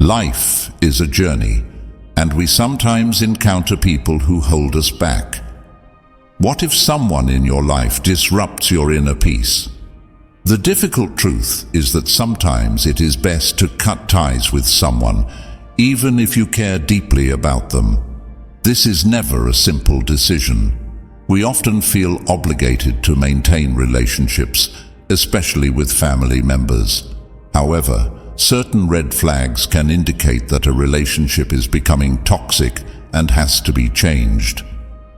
Life is a journey, and we sometimes encounter people who hold us back. What if someone in your life disrupts your inner peace? The difficult truth is that sometimes it is best to cut ties with someone, even if you care deeply about them. This is never a simple decision. We often feel obligated to maintain relationships, especially with family members. However, certain red flags can indicate that a relationship is becoming toxic and has to be changed.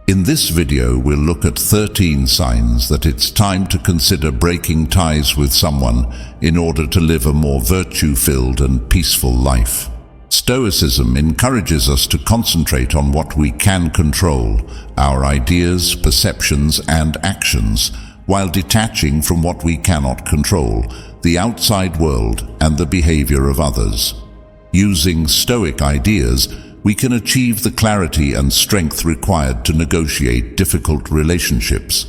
In this video, we'll look at 13 signs that it's time to consider breaking ties with someone in order to live a more virtue-filled and peaceful life. Stoicism encourages us to concentrate on what we can control, our ideas, perceptions, and actions, while detaching from what we cannot control, the outside world and the behavior of others. Using Stoic ideas, we can achieve the clarity and strength required to negotiate difficult relationships.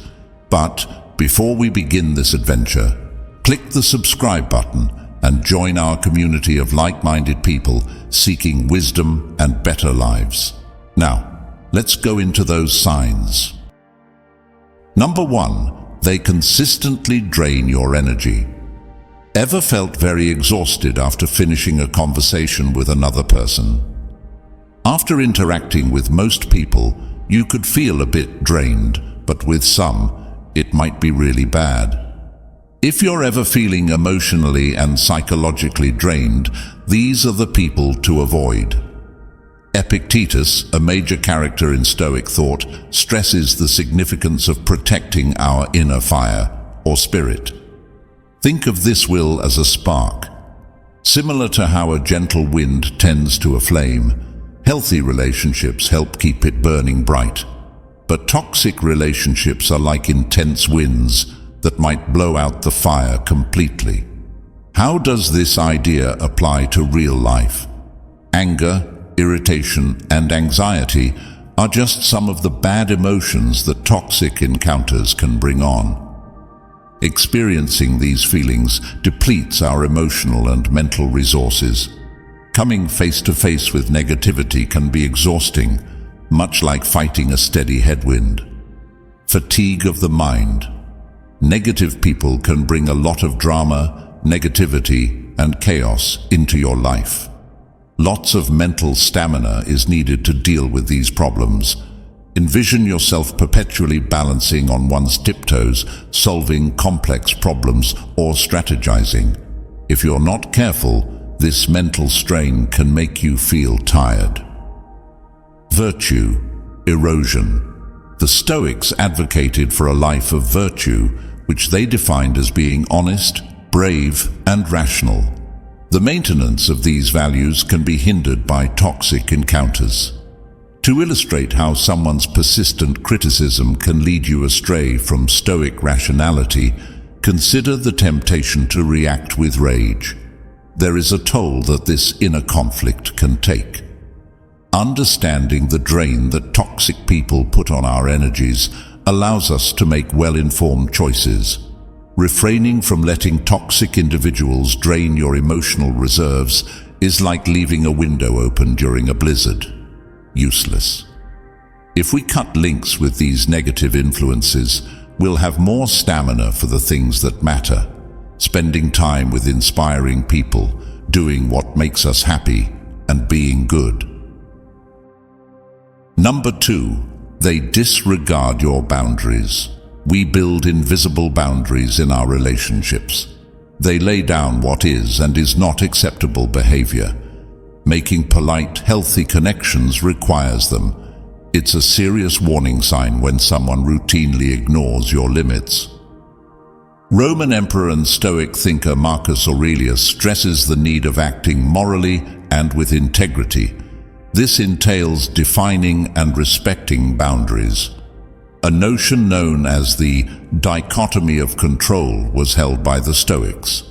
But before we begin this adventure, click the subscribe button and join our community of like-minded people seeking wisdom and better lives. Now, let's go into those signs. Number 1, they consistently drain your energy. Ever felt very exhausted after finishing a conversation with another person? After interacting with most people, you could feel a bit drained, but with some, it might be really bad. If you're ever feeling emotionally and psychologically drained, these are the people to avoid. Epictetus, a major character in Stoic thought, stresses the significance of protecting our inner fire, or spirit. Think of this will as a spark. Similar to how a gentle wind tends to a flame, healthy relationships help keep it burning bright. But toxic relationships are like intense winds that might blow out the fire completely. How does this idea apply to real life? Anger, irritation, and anxiety are just some of the bad emotions that toxic encounters can bring on. Experiencing these feelings depletes our emotional and mental resources. Coming face to face with negativity can be exhausting, much like fighting a steady headwind. Fatigue of the mind. Negative people can bring a lot of drama, negativity, and chaos into your life. Lots of mental stamina is needed to deal with these problems. Envision yourself perpetually balancing on one's tiptoes, solving complex problems, or strategizing. If you're not careful, this mental strain can make you feel tired. Virtue, erosion. The Stoics advocated for a life of virtue, which they defined as being honest, brave, and rational. The maintenance of these values can be hindered by toxic encounters. To illustrate how someone's persistent criticism can lead you astray from Stoic rationality, consider the temptation to react with rage. There is a toll that this inner conflict can take. Understanding the drain that toxic people put on our energies allows us to make well-informed choices. Refraining from letting toxic individuals drain your emotional reserves is like leaving a window open during a blizzard. Useless. If we cut links with these negative influences, we'll have more stamina for the things that matter. Spending time with inspiring people, doing what makes us happy, and being good. Number 2, they disregard your boundaries. We build invisible boundaries in our relationships. They lay down what is and is not acceptable behavior. Making polite, healthy connections requires them. It's a serious warning sign when someone routinely ignores your limits. Roman emperor and Stoic thinker Marcus Aurelius stresses the need of acting morally and with integrity. This entails defining and respecting boundaries. A notion known as the dichotomy of control was held by the Stoics.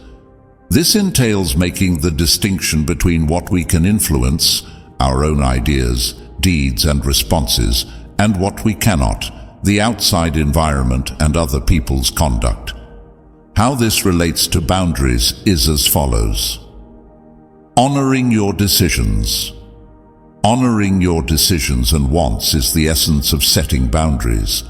This entails making the distinction between what we can influence, our own ideas, deeds, and responses, and what we cannot, the outside environment and other people's conduct. How this relates to boundaries is as follows. Honoring your decisions. Honoring your decisions and wants is the essence of setting boundaries.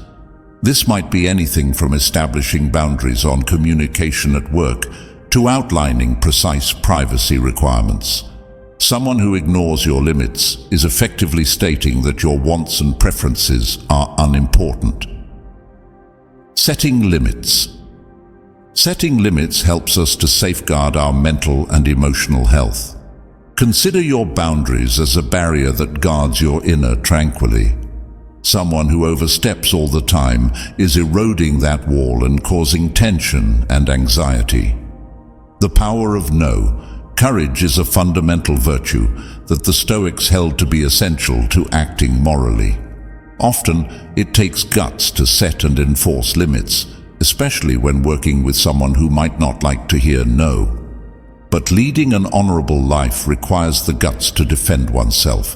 This might be anything from establishing boundaries on communication at work to outlining precise privacy requirements. Someone who ignores your limits is effectively stating that your wants and preferences are unimportant. Setting limits. Setting limits helps us to safeguard our mental and emotional health. Consider your boundaries as a barrier that guards your inner tranquility. Someone who oversteps all the time is eroding that wall and causing tension and anxiety. The power of no. Courage is a fundamental virtue that the Stoics held to be essential to acting morally. Often, it takes guts to set and enforce limits, especially when working with someone who might not like to hear no. But leading an honorable life requires the guts to defend oneself.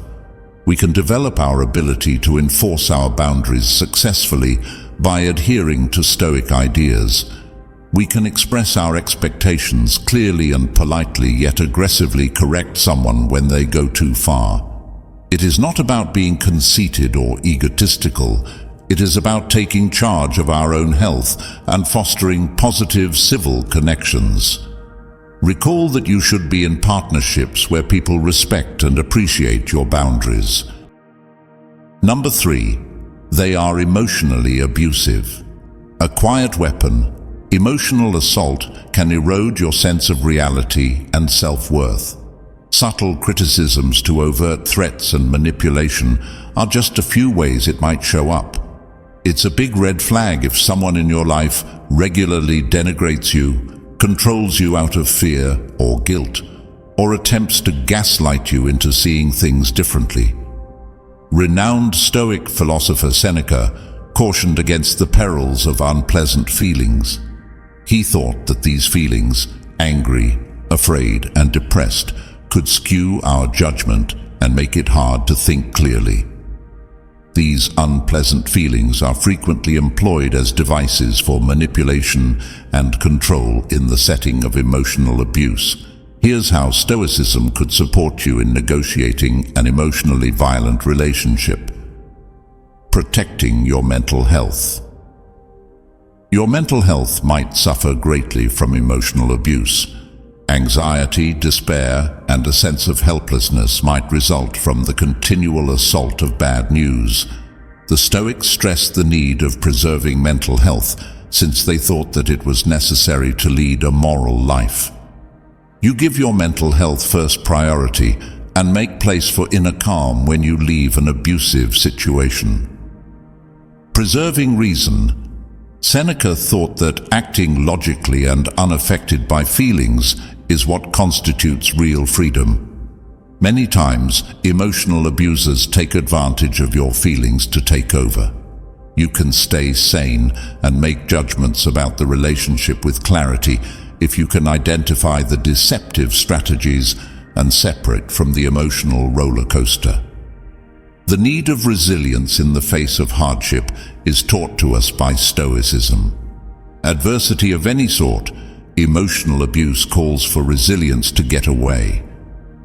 We can develop our ability to enforce our boundaries successfully by adhering to Stoic ideas. We can express our expectations clearly and politely, yet aggressively correct someone when they go too far. It is not about being conceited or egotistical. It is about taking charge of our own health and fostering positive civil connections. Recall that you should be in partnerships where people respect and appreciate your boundaries. Number 3, they are emotionally abusive. A quiet weapon. Emotional assault can erode your sense of reality and self-worth. Subtle criticisms to overt threats and manipulation are just a few ways it might show up. It's a big red flag if someone in your life regularly denigrates you, controls you out of fear or guilt, or attempts to gaslight you into seeing things differently. Renowned Stoic philosopher Seneca cautioned against the perils of unpleasant feelings. He thought that these feelings, angry, afraid, and depressed, could skew our judgment and make it hard to think clearly. These unpleasant feelings are frequently employed as devices for manipulation and control in the setting of emotional abuse. Here's how Stoicism could support you in negotiating an emotionally violent relationship. Protecting your mental health. Your mental health might suffer greatly from emotional abuse. Anxiety, despair, and a sense of helplessness might result from the continual assault of bad news. The Stoics stressed the need of preserving mental health since they thought that it was necessary to lead a moral life. You give your mental health first priority and make place for inner calm when you leave an abusive situation. Preserving reason. Seneca thought that acting logically and unaffected by feelings is what constitutes real freedom. Many times, emotional abusers take advantage of your feelings to take over. You can stay sane and make judgments about the relationship with clarity if you can identify the deceptive strategies and separate from the emotional roller coaster. The need of resilience in the face of hardship is taught to us by Stoicism. Adversity of any sort, emotional abuse calls for resilience to get away.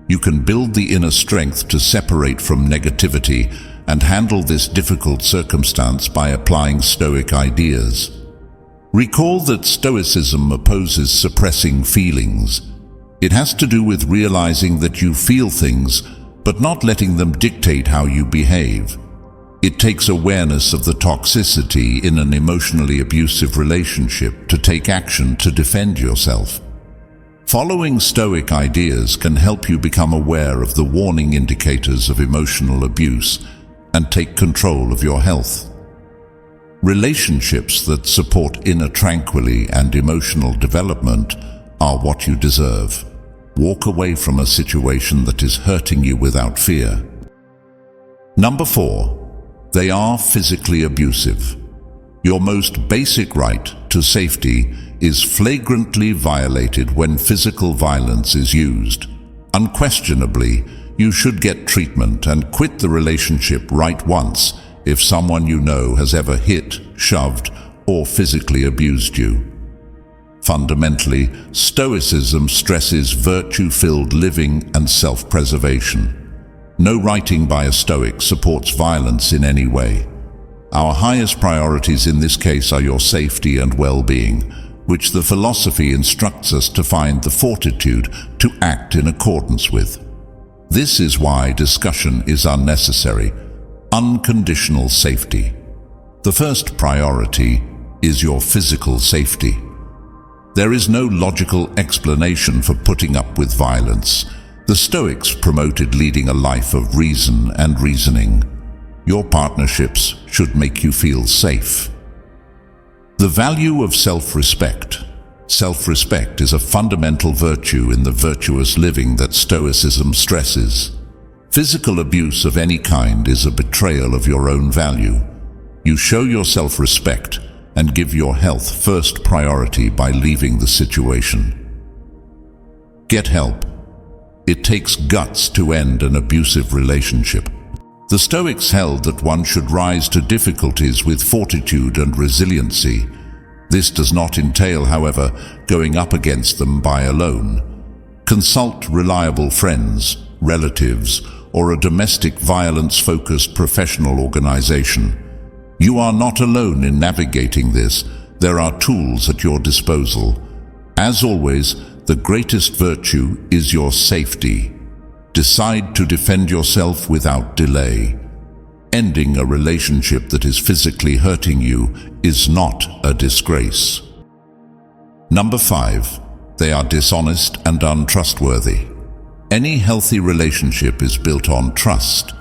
You can build the inner strength to separate from negativity and handle this difficult circumstance by applying Stoic ideas. Recall that Stoicism opposes suppressing feelings. It has to do with realizing that you feel things, but not letting them dictate how you behave. It takes awareness of the toxicity in an emotionally abusive relationship to take action to defend yourself. Following Stoic ideas can help you become aware of the warning indicators of emotional abuse and take control of your health. Relationships that support inner tranquility and emotional development are what you deserve. Walk away from a situation that is hurting you without fear. Number 4. They are physically abusive. Your most basic right to safety is flagrantly violated when physical violence is used. Unquestionably, you should get treatment and quit the relationship right once if someone you know has ever hit, shoved, or physically abused you. Fundamentally, Stoicism stresses virtue-filled living and self-preservation. No writing by a Stoic supports violence in any way. Our highest priorities in this case are your safety and well-being, which the philosophy instructs us to find the fortitude to act in accordance with. This is why discussion is unnecessary. Unconditional safety. The first priority is your physical safety. There is no logical explanation for putting up with violence. The Stoics promoted leading a life of reason and reasoning. Your partnerships should make you feel safe. The value of self-respect. Self-respect is a fundamental virtue in the virtuous living that Stoicism stresses. Physical abuse of any kind is a betrayal of your own value. You show your self-respect and give your health first priority by leaving the situation. Get help. It takes guts to end an abusive relationship. The Stoics held that one should rise to difficulties with fortitude and resiliency. This does not entail, however, going up against them by alone. Consult reliable friends, relatives, or a domestic violence-focused professional organization. You are not alone in navigating this. There are tools at your disposal. As always, the greatest virtue is your safety. Decide to defend yourself without delay. Ending a relationship that is physically hurting you is not a disgrace. Number 5. They are dishonest and untrustworthy. Any healthy relationship is built on trust.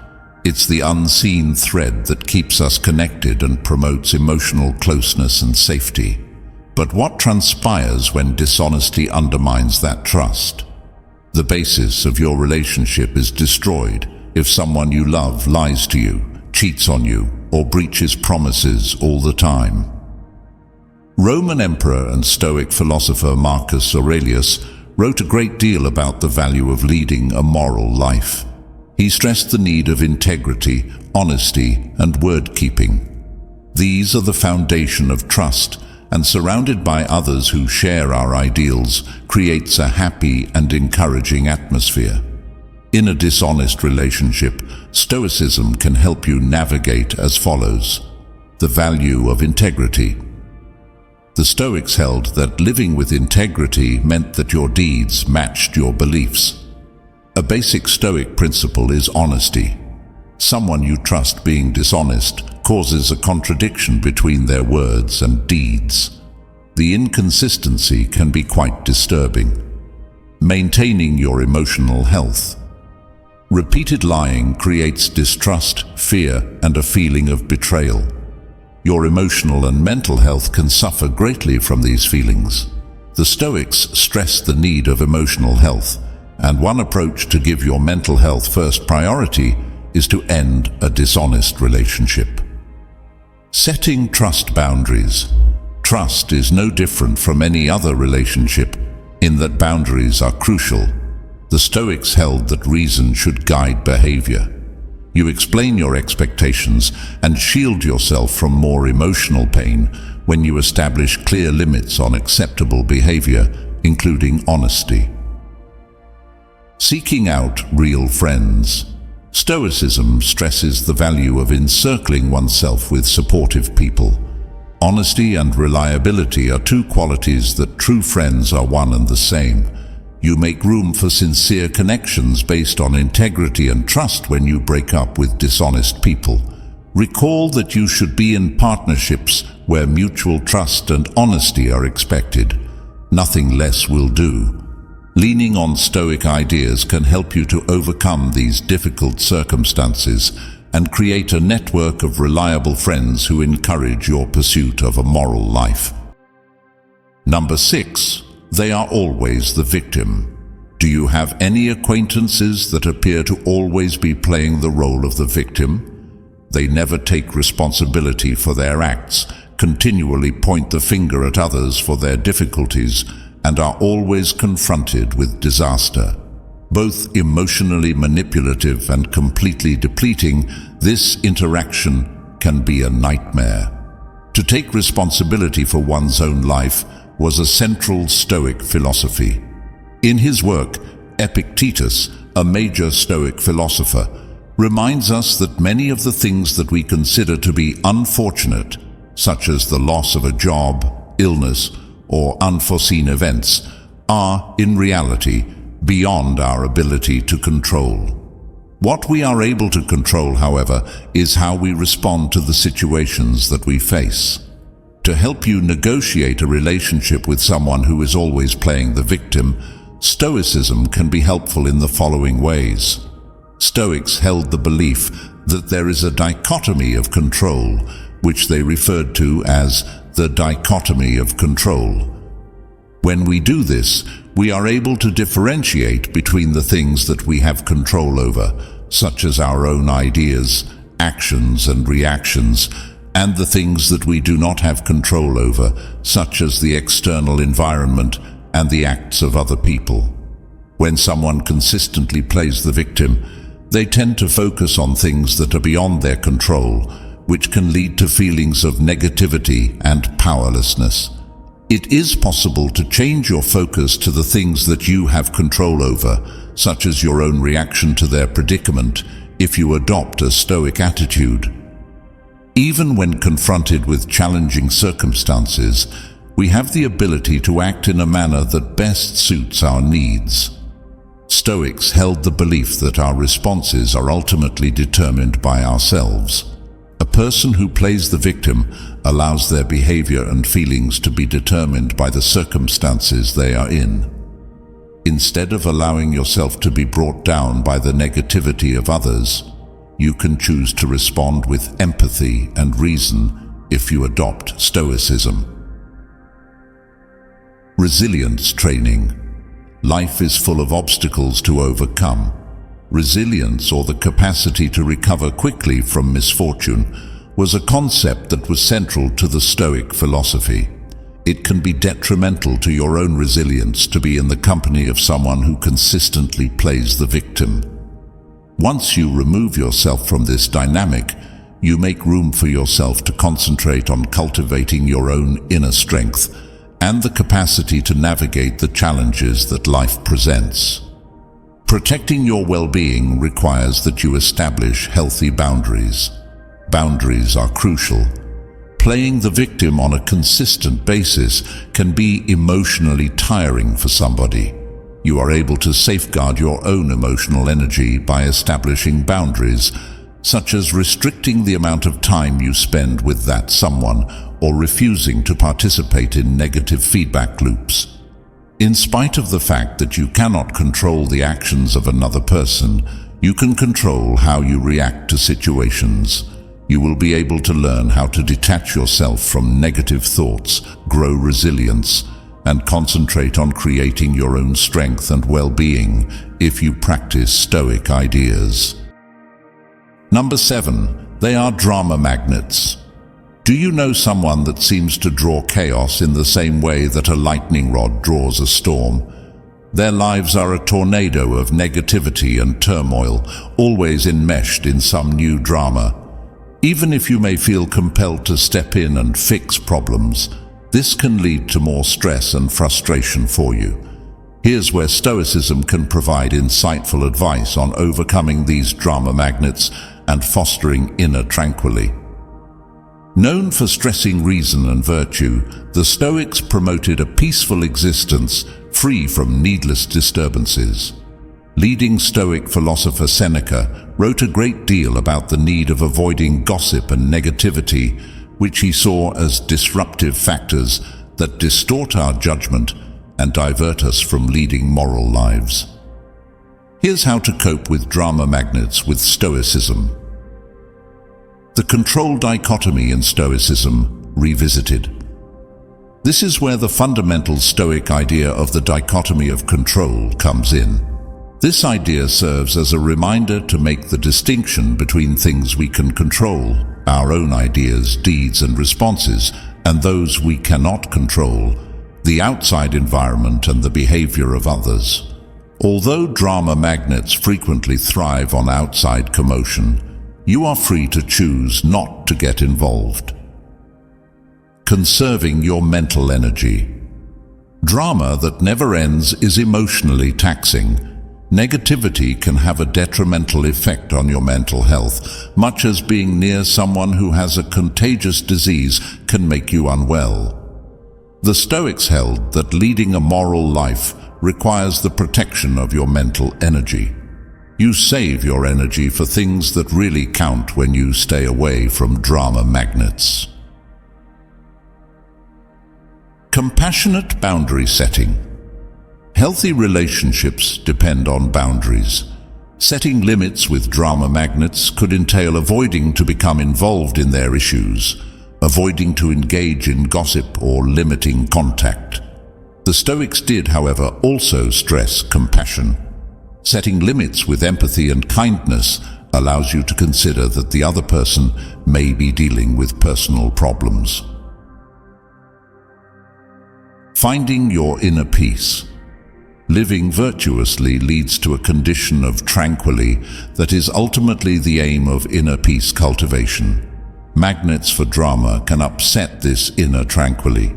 It's the unseen thread that keeps us connected and promotes emotional closeness and safety. But what transpires when dishonesty undermines that trust? The basis of your relationship is destroyed if someone you love lies to you, cheats on you, or breaches promises all the time. Roman emperor and Stoic philosopher Marcus Aurelius wrote a great deal about the value of leading a moral life. He stressed the need of integrity, honesty, and word-keeping. These are the foundation of trust, and surrounded by others who share our ideals, creates a happy and encouraging atmosphere. In a dishonest relationship, Stoicism can help you navigate as follows. The value of integrity. The Stoics held that living with integrity meant that your deeds matched your beliefs. A basic Stoic principle is honesty. Someone you trust being dishonest causes a contradiction between their words and deeds. The inconsistency can be quite disturbing. Maintaining your emotional health. Repeated lying creates distrust, fear, and a feeling of betrayal. Your emotional and mental health can suffer greatly from these feelings. The Stoics stress the need of emotional health, and one approach to give your mental health first priority is to end a dishonest relationship. Setting trust boundaries. Trust is no different from any other relationship in that boundaries are crucial. The Stoics held that reason should guide behavior. You explain your expectations and shield yourself from more emotional pain when you establish clear limits on acceptable behavior, including honesty. Seeking out real friends. Stoicism stresses the value of encircling oneself with supportive people. Honesty and reliability are two qualities that true friends are one and the same. You make room for sincere connections based on integrity and trust when you break up with dishonest people. Recall that you should be in partnerships where mutual trust and honesty are expected. Nothing less will do. Leaning on Stoic ideas can help you to overcome these difficult circumstances and create a network of reliable friends who encourage your pursuit of a moral life. Number 6. They are always the victim. Do you have any acquaintances that appear to always be playing the role of the victim? They never take responsibility for their acts, continually point the finger at others for their difficulties, and are always confronted with disaster. Both emotionally manipulative and completely depleting, this interaction can be a nightmare. To take responsibility for one's own life, was a central Stoic philosophy. In his work, Epictetus, a major Stoic philosopher, reminds us that many of the things that we consider to be unfortunate, such as the loss of a job, illness, or unforeseen events, are, in reality, beyond our ability to control. What we are able to control, however, is how we respond to the situations that we face. To help you negotiate a relationship with someone who is always playing the victim, Stoicism can be helpful in the following ways. Stoics held the belief that there is a dichotomy of control, which they referred to as the dichotomy of control. When we do this, we are able to differentiate between the things that we have control over, such as our own ideas, actions, and reactions, and the things that we do not have control over, such as the external environment and the acts of other people. When someone consistently plays the victim, they tend to focus on things that are beyond their control, which can lead to feelings of negativity and powerlessness. It is possible to change your focus to the things that you have control over, such as your own reaction to their predicament, if you adopt a Stoic attitude. Even when confronted with challenging circumstances, we have the ability to act in a manner that best suits our needs. Stoics held the belief that our responses are ultimately determined by ourselves. A person who plays the victim allows their behavior and feelings to be determined by the circumstances they are in. Instead of allowing yourself to be brought down by the negativity of others, you can choose to respond with empathy and reason if you adopt Stoicism. Resilience training. Life is full of obstacles to overcome. Resilience, or the capacity to recover quickly from misfortune, was a concept that was central to the Stoic philosophy. It can be detrimental to your own resilience to be in the company of someone who consistently plays the victim. Once you remove yourself from this dynamic, you make room for yourself to concentrate on cultivating your own inner strength and the capacity to navigate the challenges that life presents. Protecting your well-being requires that you establish healthy boundaries. Boundaries are crucial. Playing the victim on a consistent basis can be emotionally tiring for somebody. You are able to safeguard your own emotional energy by establishing boundaries, such as restricting the amount of time you spend with that someone or refusing to participate in negative feedback loops. In spite of the fact that you cannot control the actions of another person, you can control how you react to situations. You will be able to learn how to detach yourself from negative thoughts, grow resilience, and concentrate on creating your own strength and well-being if you practice Stoic ideas. Number 7. They are drama magnets. Do you know someone that seems to draw chaos in the same way that a lightning rod draws a storm? Their lives are a tornado of negativity and turmoil, always enmeshed in some new drama. Even if you may feel compelled to step in and fix problems, this can lead to more stress and frustration for you. Here's where Stoicism can provide insightful advice on overcoming these drama magnets and fostering inner tranquility. Known for stressing reason and virtue, the Stoics promoted a peaceful existence free from needless disturbances. Leading Stoic philosopher Seneca wrote a great deal about the need of avoiding gossip and negativity, which he saw as disruptive factors that distort our judgment and divert us from leading moral lives. Here's how to cope with drama magnets with Stoicism. The control dichotomy in Stoicism revisited. This is where the fundamental Stoic idea of the dichotomy of control comes in. This idea serves as a reminder to make the distinction between things we can control, our own ideas, deeds, and responses, and those we cannot control, the outside environment and the behavior of others. Although drama magnets frequently thrive on outside commotion, you are free to choose not to get involved. Conserving your mental energy. Drama that never ends is emotionally taxing. Negativity can have a detrimental effect on your mental health, much as being near someone who has a contagious disease can make you unwell. The Stoics held that leading a moral life requires the protection of your mental energy. You save your energy for things that really count when you stay away from drama magnets. Compassionate boundary setting. Healthy relationships depend on boundaries. Setting limits with drama magnets could entail avoiding to become involved in their issues, avoiding to engage in gossip, or limiting contact. The Stoics did, however, also stress compassion. Setting limits with empathy and kindness allows you to consider that the other person may be dealing with personal problems. Finding your inner peace. Living virtuously leads to a condition of tranquility that is ultimately the aim of inner peace cultivation. Magnets for drama can upset this inner tranquility.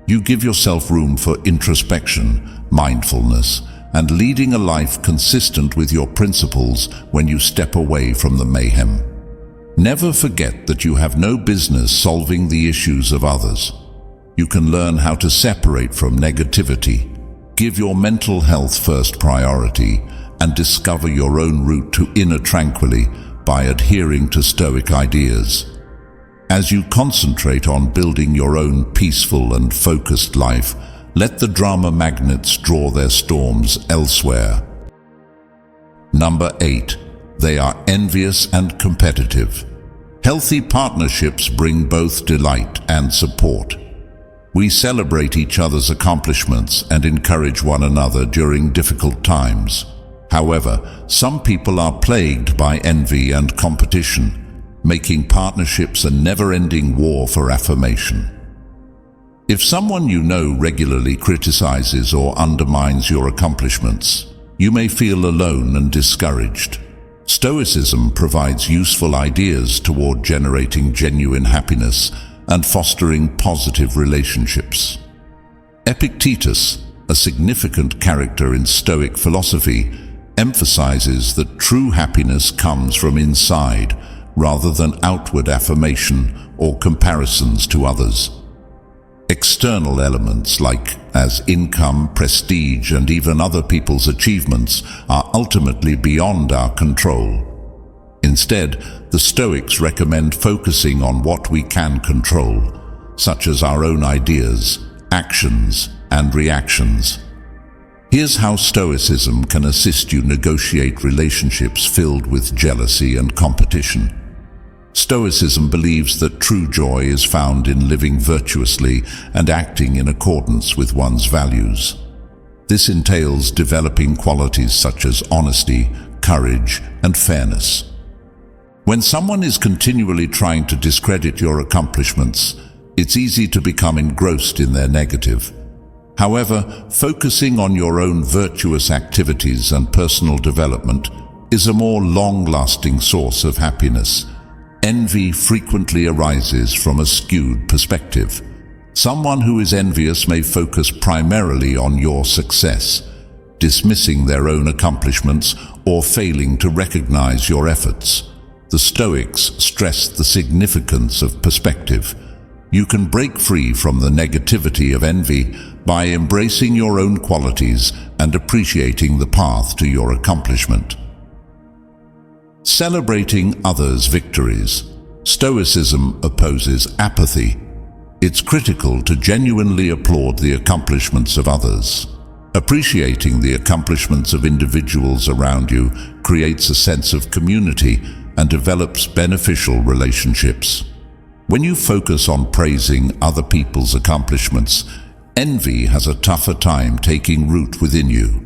You give yourself room for introspection, mindfulness, and leading a life consistent with your principles when you step away from the mayhem. Never forget that you have no business solving the issues of others. You can learn how to separate from negativity, give your mental health first priority, and discover your own route to inner tranquility by adhering to Stoic ideas. As you concentrate on building your own peaceful and focused life, let the drama magnets draw their storms elsewhere. Number 8. They are envious and competitive. Healthy partnerships bring both delight and support. We celebrate each other's accomplishments and encourage one another during difficult times. However, some people are plagued by envy and competition, making partnerships a never-ending war for affirmation. If someone you know regularly criticizes or undermines your accomplishments, you may feel alone and discouraged. Stoicism provides useful ideas toward generating genuine happiness and fostering positive relationships. Epictetus, a significant character in Stoic philosophy, emphasizes that true happiness comes from inside rather than outward affirmation or comparisons to others. External elements as income, prestige, and even other people's achievements are ultimately beyond our control. Instead, the Stoics recommend focusing on what we can control, such as our own ideas, actions, and reactions. Here's how Stoicism can assist you negotiate relationships filled with jealousy and competition. Stoicism believes that true joy is found in living virtuously and acting in accordance with one's values. This entails developing qualities such as honesty, courage, and fairness. When someone is continually trying to discredit your accomplishments, it's easy to become engrossed in their negative. However, focusing on your own virtuous activities and personal development is a more long-lasting source of happiness. Envy frequently arises from a skewed perspective. Someone who is envious may focus primarily on your success, dismissing their own accomplishments or failing to recognize your efforts. The Stoics stress the significance of perspective. You can break free from the negativity of envy by embracing your own qualities and appreciating the path to your accomplishment. Celebrating others' victories. Stoicism opposes apathy. It's critical to genuinely applaud the accomplishments of others. Appreciating the accomplishments of individuals around you creates a sense of community and develops beneficial relationships. When you focus on praising other people's accomplishments, envy has a tougher time taking root within you.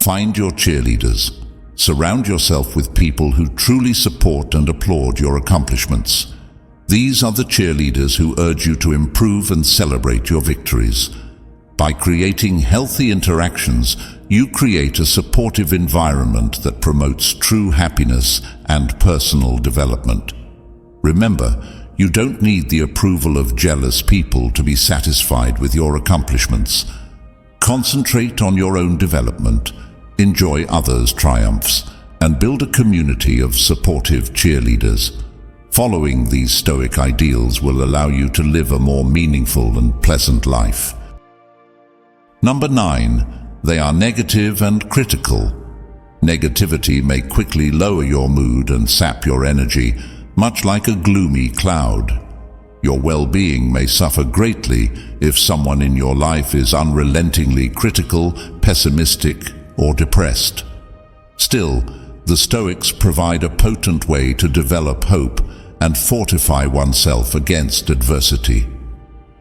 Find your cheerleaders. Surround yourself with people who truly support and applaud your accomplishments. These are the cheerleaders who urge you to improve and celebrate your victories. By creating healthy interactions, you create a supportive environment that promotes true happiness and personal development. Remember, you don't need the approval of jealous people to be satisfied with your accomplishments. Concentrate on your own development, enjoy others' triumphs, and build a community of supportive cheerleaders. Following these Stoic ideals will allow you to live a more meaningful and pleasant life. Number 9. They are negative and critical. Negativity may quickly lower your mood and sap your energy, much like a gloomy cloud. Your well-being may suffer greatly if someone in your life is unrelentingly critical, pessimistic, or depressed. Still, the Stoics provide a potent way to develop hope and fortify oneself against adversity.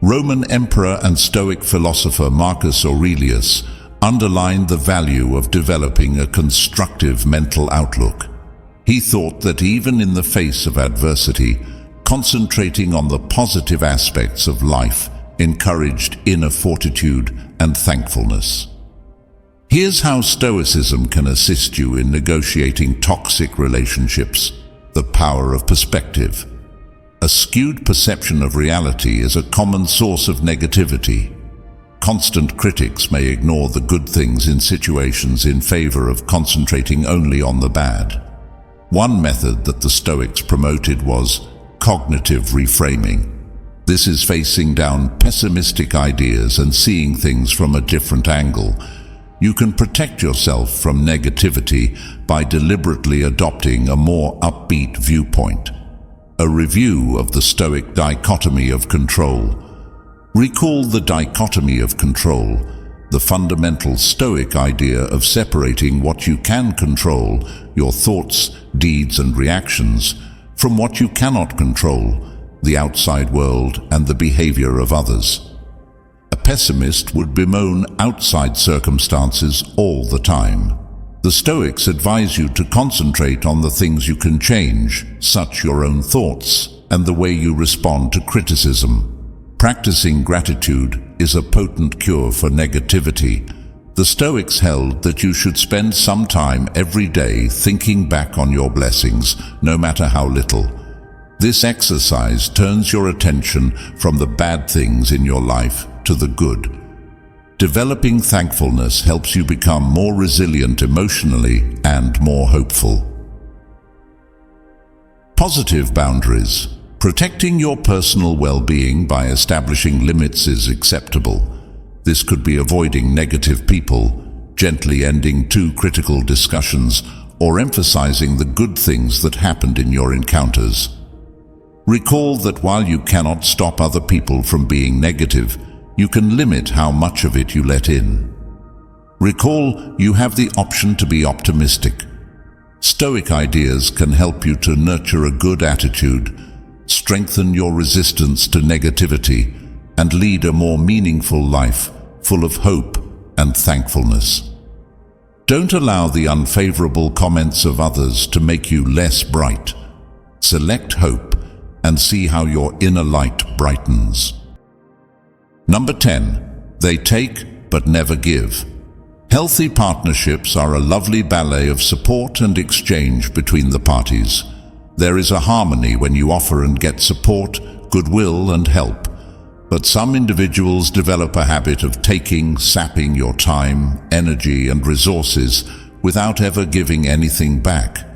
Roman emperor and Stoic philosopher Marcus Aurelius underlined the value of developing a constructive mental outlook. He thought that even in the face of adversity, concentrating on the positive aspects of life encouraged inner fortitude and thankfulness. Here's how Stoicism can assist you in negotiating toxic relationships. The power of perspective. A skewed perception of reality is a common source of negativity. Constant critics may ignore the good things in situations in favor of concentrating only on the bad. One method that the Stoics promoted was cognitive reframing. This is facing down pessimistic ideas and seeing things from a different angle. You can protect yourself from negativity by deliberately adopting a more upbeat viewpoint. A review of the Stoic dichotomy of control. Recall the dichotomy of control, the fundamental Stoic idea of separating what you can control, your thoughts, deeds, and reactions, from what you cannot control, the outside world and the behavior of others. A pessimist would bemoan outside circumstances all the time. The Stoics advise you to concentrate on the things you can change, such your own thoughts and the way you respond to criticism. Practicing gratitude is a potent cure for negativity. The Stoics held that you should spend some time every day thinking back on your blessings, no matter how little. This exercise turns your attention from the bad things in your life to the good. Developing thankfulness helps you become more resilient emotionally and more hopeful. Positive boundaries. Protecting your personal well-being by establishing limits is acceptable. This could be avoiding negative people, gently ending too critical discussions, or emphasizing the good things that happened in your encounters. Recall that while you cannot stop other people from being negative, you can limit how much of it you let in. Recall you have the option to be optimistic. Stoic ideas can help you to nurture a good attitude, strengthen your resistance to negativity, and lead a more meaningful life full of hope and thankfulness. Don't allow the unfavorable comments of others to make you less bright. Select hope and see how your inner light brightens. Number 10. They take but never give. Healthy partnerships are a lovely ballet of support and exchange between the parties. There is a harmony when you offer and get support, goodwill, and help. But some individuals develop a habit of taking, sapping your time, energy, and resources without ever giving anything back.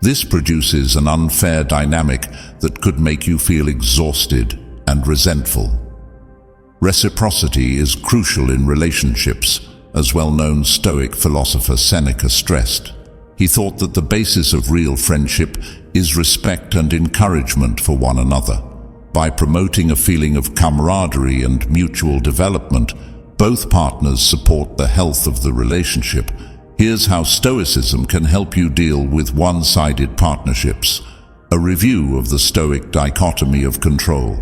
This produces an unfair dynamic that could make you feel exhausted and resentful. Reciprocity is crucial in relationships, as well-known Stoic philosopher Seneca stressed. He thought that the basis of real friendship is respect and encouragement for one another. By promoting a feeling of camaraderie and mutual development, both partners support the health of the relationship. Here's how Stoicism can help you deal with one-sided partnerships. A review of the Stoic dichotomy of control.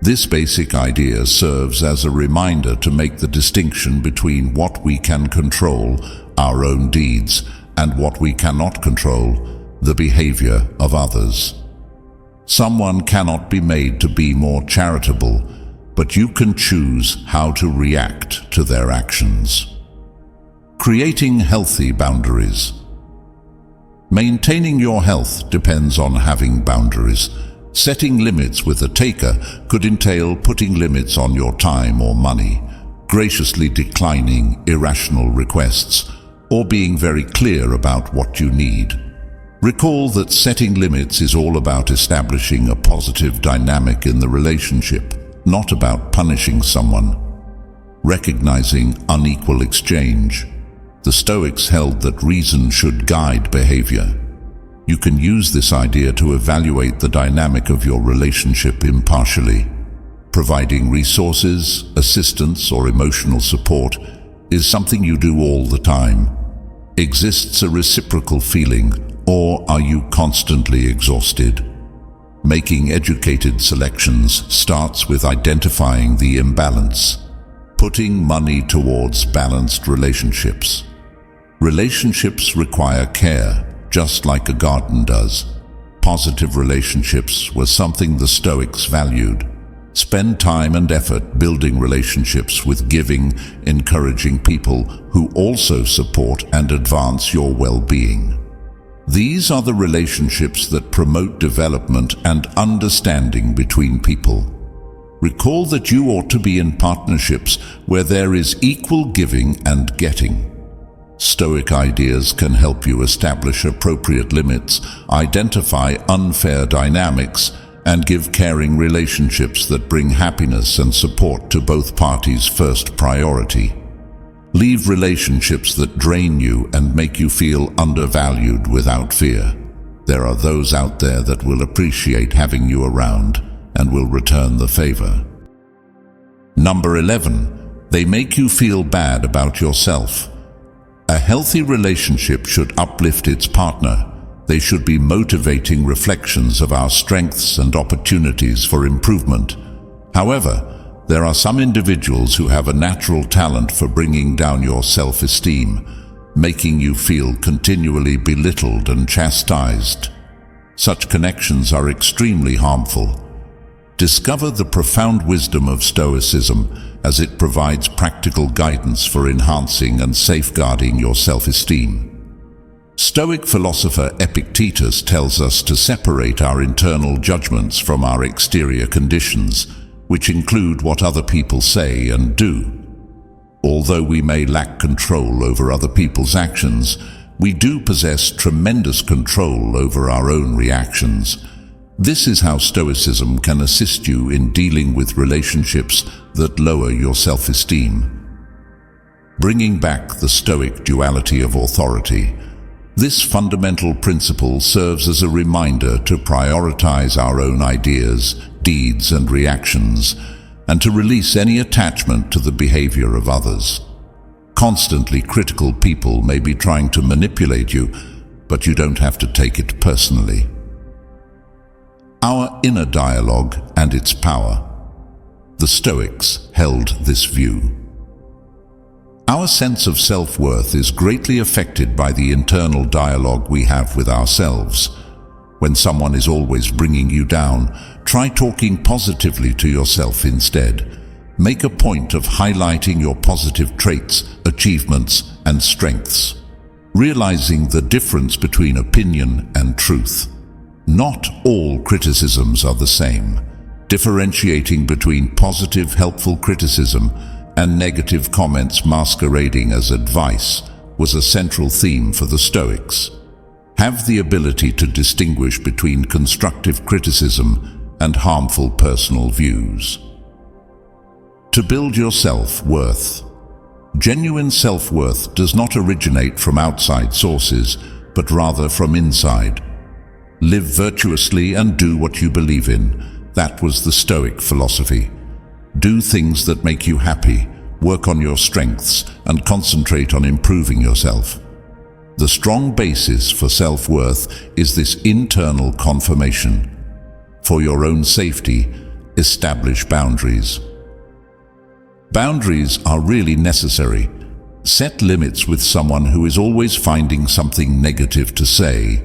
This basic idea serves as a reminder to make the distinction between what we can control, our own deeds, and what we cannot control, the behavior of others. Someone cannot be made to be more charitable, but you can choose how to react to their actions. Creating healthy boundaries. Maintaining your health depends on having boundaries. Setting limits with a taker could entail putting limits on your time or money. graciously declining irrational requests, or being very clear about what you need. Recall that setting limits is all about establishing a positive dynamic in the relationship, not about punishing someone. Recognizing unequal exchange. The Stoics held that reason should guide behavior. You can use this idea to evaluate the dynamic of your relationship impartially. Providing resources, assistance, or emotional support is something you do all the time. Exists a reciprocal feeling, or are you constantly exhausted? Making educated selections starts with identifying the imbalance. Putting money towards balanced relationships. Relationships require care, just like a garden does. Positive relationships were something the Stoics valued. Spend time and effort building relationships with giving, encouraging people who also support and advance your well-being. These are the relationships that promote development and understanding between people. Recall that you ought to be in partnerships where there is equal giving and getting. Stoic ideas can help you establish appropriate limits, identify unfair dynamics, and give caring relationships that bring happiness and support to both parties first priority. Leave relationships that drain you and make you feel undervalued without fear. There are those out there that will appreciate having you around and will return the favor. Number 11, they make you feel bad about yourself. A healthy relationship should uplift its partner. They should be motivating reflections of our strengths and opportunities for improvement. However, there are some individuals who have a natural talent for bringing down your self-esteem, making you feel continually belittled and chastised. Such connections are extremely harmful. Discover the profound wisdom of Stoicism as it provides practical guidance for enhancing and safeguarding your self-esteem. Stoic philosopher Epictetus tells us to separate our internal judgments from our exterior conditions, which include what other people say and do. Although we may lack control over other people's actions, we do possess tremendous control over our own reactions. This is how Stoicism can assist you in dealing with relationships that lower your self-esteem. Bringing back the Stoic duality of authority. This fundamental principle serves as a reminder to prioritize our own ideas, deeds, and reactions, and to release any attachment to the behavior of others. Constantly critical people may be trying to manipulate you, but you don't have to take it personally. Our inner dialogue and its power. The Stoics held this view. Our sense of self-worth is greatly affected by the internal dialogue we have with ourselves. When someone is always bringing you down, try talking positively to yourself instead. Make a point of highlighting your positive traits, achievements, and strengths. Realizing the difference between opinion and truth. Not all criticisms are the same. Differentiating between positive, helpful criticism and negative comments masquerading as advice was a central theme for the Stoics. Have the ability to distinguish between constructive criticism and harmful personal views. To build your self-worth. Genuine self-worth does not originate from outside sources, but rather from inside. Live virtuously and do what you believe in. That was the Stoic philosophy. Do things that make you happy, work on your strengths, and concentrate on improving yourself. The strong basis for self-worth is this internal confirmation. For your own safety, establish boundaries. Boundaries are really necessary. Set limits with someone who is always finding something negative to say,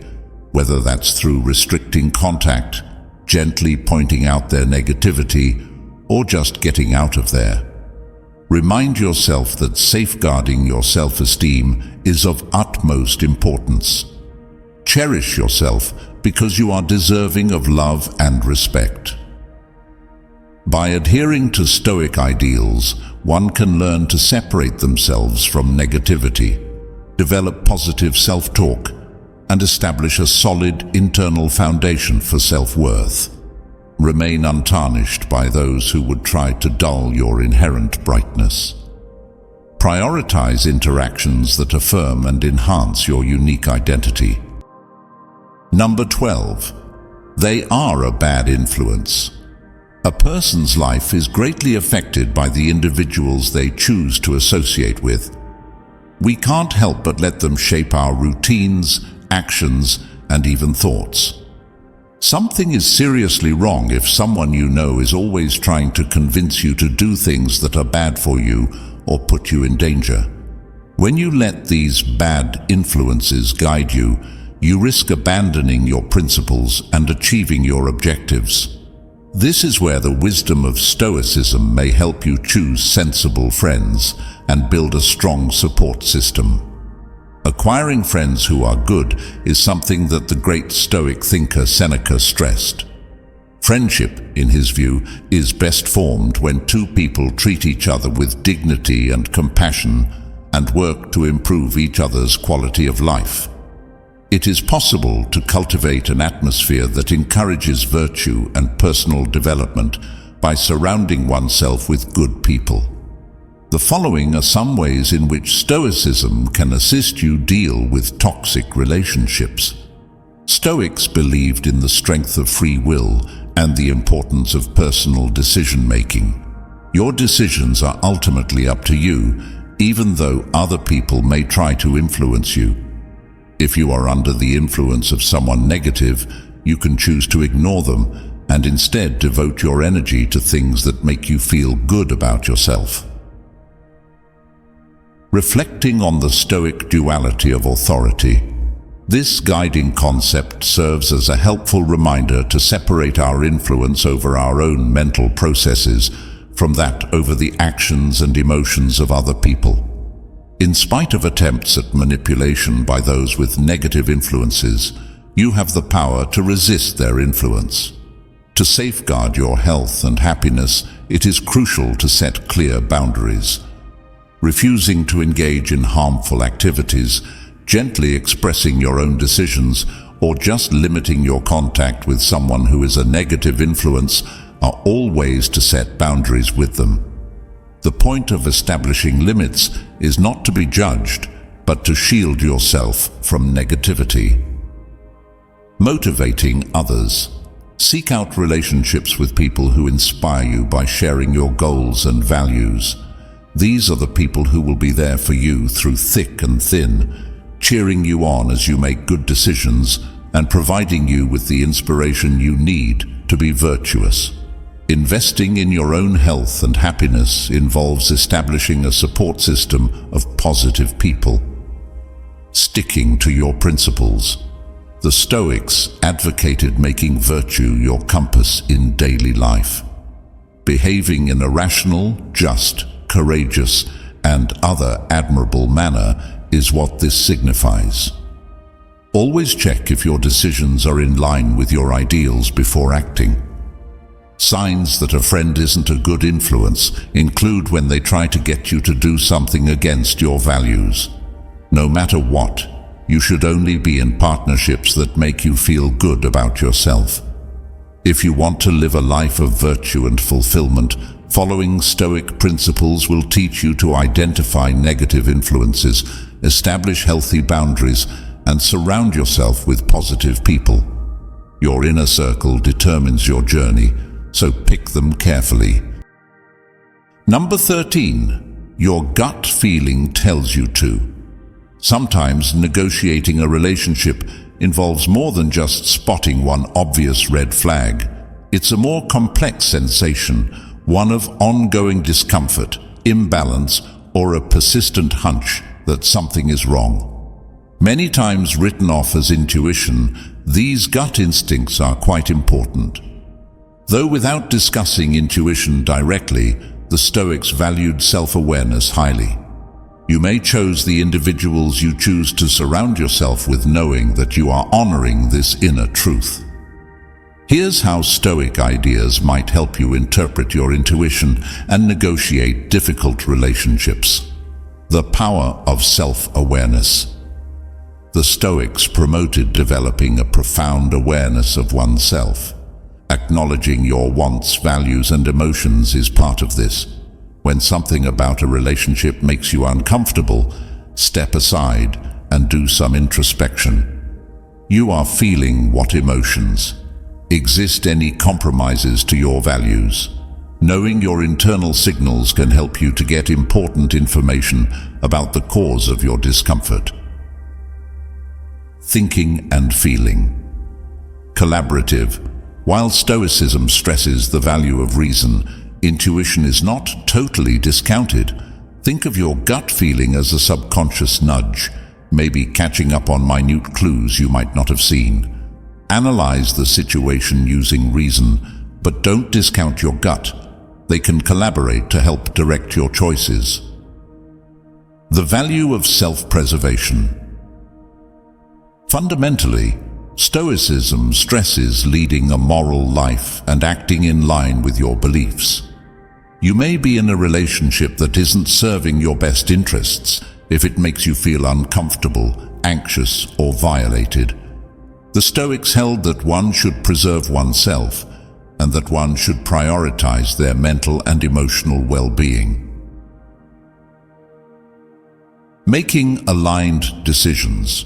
whether that's through restricting contact, gently pointing out their negativity, or just getting out of there. Remind yourself that safeguarding your self-esteem is of utmost importance. Cherish yourself because you are deserving of love and respect. By adhering to Stoic ideals, one can learn to separate themselves from negativity, develop positive self-talk, and establish a solid internal foundation for self-worth. Remain untarnished by those who would try to dull your inherent brightness. Prioritize interactions that affirm and enhance your unique identity. Number 12. They are a bad influence. A person's life is greatly affected by the individuals they choose to associate with. We can't help but let them shape our routines, actions, and even thoughts. Something is seriously wrong if someone you know is always trying to convince you to do things that are bad for you or put you in danger. When you let these bad influences guide you, you risk abandoning your principles and achieving your objectives. This is where the wisdom of Stoicism may help you choose sensible friends and build a strong support system. Acquiring friends who are good is something that the great Stoic thinker Seneca stressed. Friendship, in his view, is best formed when two people treat each other with dignity and compassion and work to improve each other's quality of life. It is possible to cultivate an atmosphere that encourages virtue and personal development by surrounding oneself with good people. The following are some ways in which Stoicism can assist you deal with toxic relationships. Stoics believed in the strength of free will and the importance of personal decision-making. Your decisions are ultimately up to you, even though other people may try to influence you. If you are under the influence of someone negative, you can choose to ignore them and instead devote your energy to things that make you feel good about yourself. Reflecting on the Stoic duality of authority. This guiding concept serves as a helpful reminder to separate our influence over our own mental processes from that over the actions and emotions of other people. In spite of attempts at manipulation by those with negative influences, you have the power to resist their influence. To safeguard your health and happiness, it is crucial to set clear boundaries. Refusing to engage in harmful activities, gently expressing your own decisions, or just limiting your contact with someone who is a negative influence are all ways to set boundaries with them. The point of establishing limits is not to be judged, but to shield yourself from negativity. Motivating others. Seek out relationships with people who inspire you by sharing your goals and values. These are the people who will be there for you through thick and thin, cheering you on as you make good decisions and providing you with the inspiration you need to be virtuous. Investing in your own health and happiness involves establishing a support system of positive people. Sticking to your principles. The Stoics advocated making virtue your compass in daily life. Behaving in a rational, just, courageous, and other admirable manner is what this signifies. Always check if your decisions are in line with your ideals before acting. Signs that a friend isn't a good influence include when they try to get you to do something against your values. No matter what, you should only be in partnerships that make you feel good about yourself. If you want to live a life of virtue and fulfillment, following Stoic principles will teach you to identify negative influences, establish healthy boundaries, and surround yourself with positive people. Your inner circle determines your journey, so pick them carefully. Number 13. Your gut feeling tells you to. Sometimes negotiating a relationship involves more than just spotting one obvious red flag. It's a more complex sensation, one of ongoing discomfort, imbalance, or a persistent hunch that something is wrong. Many times written off as intuition, these gut instincts are quite important. Though without discussing intuition directly, the Stoics valued self-awareness highly. You may choose the individuals you choose to surround yourself with, knowing that you are honoring this inner truth. Here's how Stoic ideas might help you interpret your intuition and negotiate difficult relationships. The power of self-awareness. The Stoics promoted developing a profound awareness of oneself. Acknowledging your wants, values, and emotions is part of this. When something about a relationship makes you uncomfortable, step aside and do some introspection. You are feeling what emotions? Exist any compromises to your values? Knowing your internal signals can help you to get important information about the cause of your discomfort. Thinking and feeling. Collaborative. While Stoicism stresses the value of reason, intuition is not totally discounted. Think of your gut feeling as a subconscious nudge, maybe catching up on minute clues you might not have seen. Analyze the situation using reason, but don't discount your gut. They can collaborate to help direct your choices. The value of self-preservation. Fundamentally, Stoicism stresses leading a moral life and acting in line with your beliefs. You may be in a relationship that isn't serving your best interests if it makes you feel uncomfortable, anxious, or violated. The Stoics held that one should preserve oneself and that one should prioritize their mental and emotional well-being. Making aligned decisions.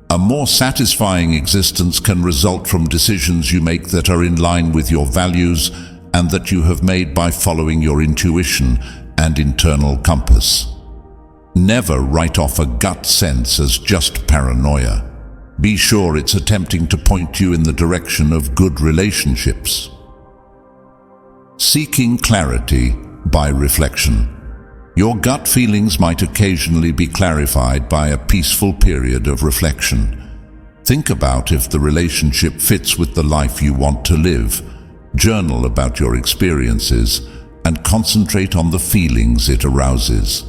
A more satisfying existence can result from decisions you make that are in line with your values and that you have made by following your intuition and internal compass. Never write off a gut sense as just paranoia. Be sure it's attempting to point you in the direction of good relationships. Seeking clarity by reflection. Your gut feelings might occasionally be clarified by a peaceful period of reflection. Think about if the relationship fits with the life you want to live. Journal about your experiences and concentrate on the feelings it arouses.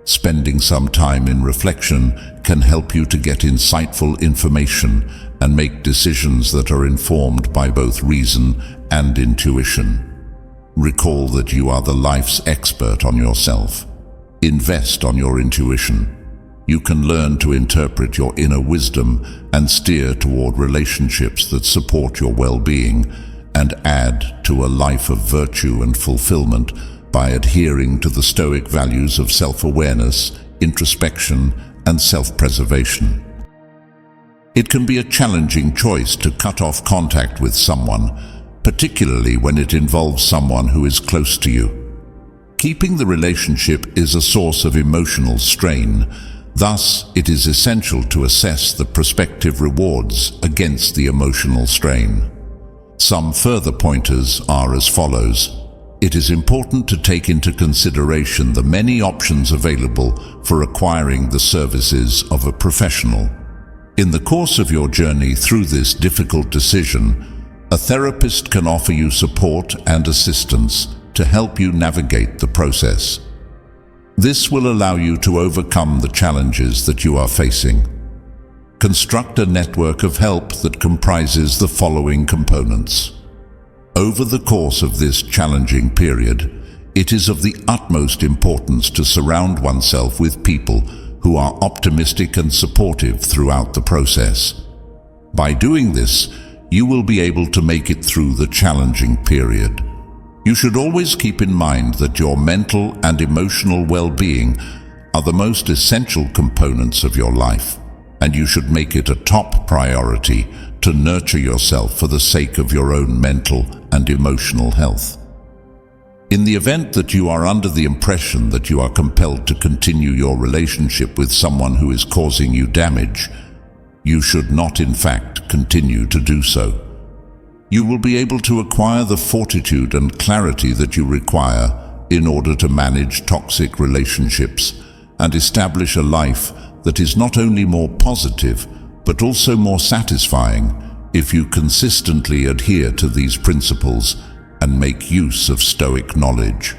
Spending some time in reflection can help you to get insightful information and make decisions that are informed by both reason and intuition. Recall that you are the life's expert on yourself. Invest on your intuition. You can learn to interpret your inner wisdom and steer toward relationships that support your well-being and add to a life of virtue and fulfillment by adhering to the Stoic values of self-awareness, introspection, and self-preservation. It can be a challenging choice to cut off contact with someone, particularly when it involves someone who is close to you. Keeping the relationship is a source of emotional strain. Thus, it is essential to assess the prospective rewards against the emotional strain. Some further pointers are as follows. It is important to take into consideration the many options available for acquiring the services of a professional. In the course of your journey through this difficult decision, a therapist can offer you support and assistance to help you navigate the process. This will allow you to overcome the challenges that you are facing. Construct a network of help that comprises the following components. Over the course of this challenging period, it is of the utmost importance to surround oneself with people who are optimistic and supportive throughout the process. By doing this, you will be able to make it through the challenging period. You should always keep in mind that your mental and emotional well-being are the most essential components of your life, and you should make it a top priority to nurture yourself for the sake of your own mental and emotional health. In the event that you are under the impression that you are compelled to continue your relationship with someone who is causing you damage, you should not in fact continue to do so. You will be able to acquire the fortitude and clarity that you require in order to manage toxic relationships and establish a life that is not only more positive, but also more satisfying if you consistently adhere to these principles and make use of Stoic knowledge.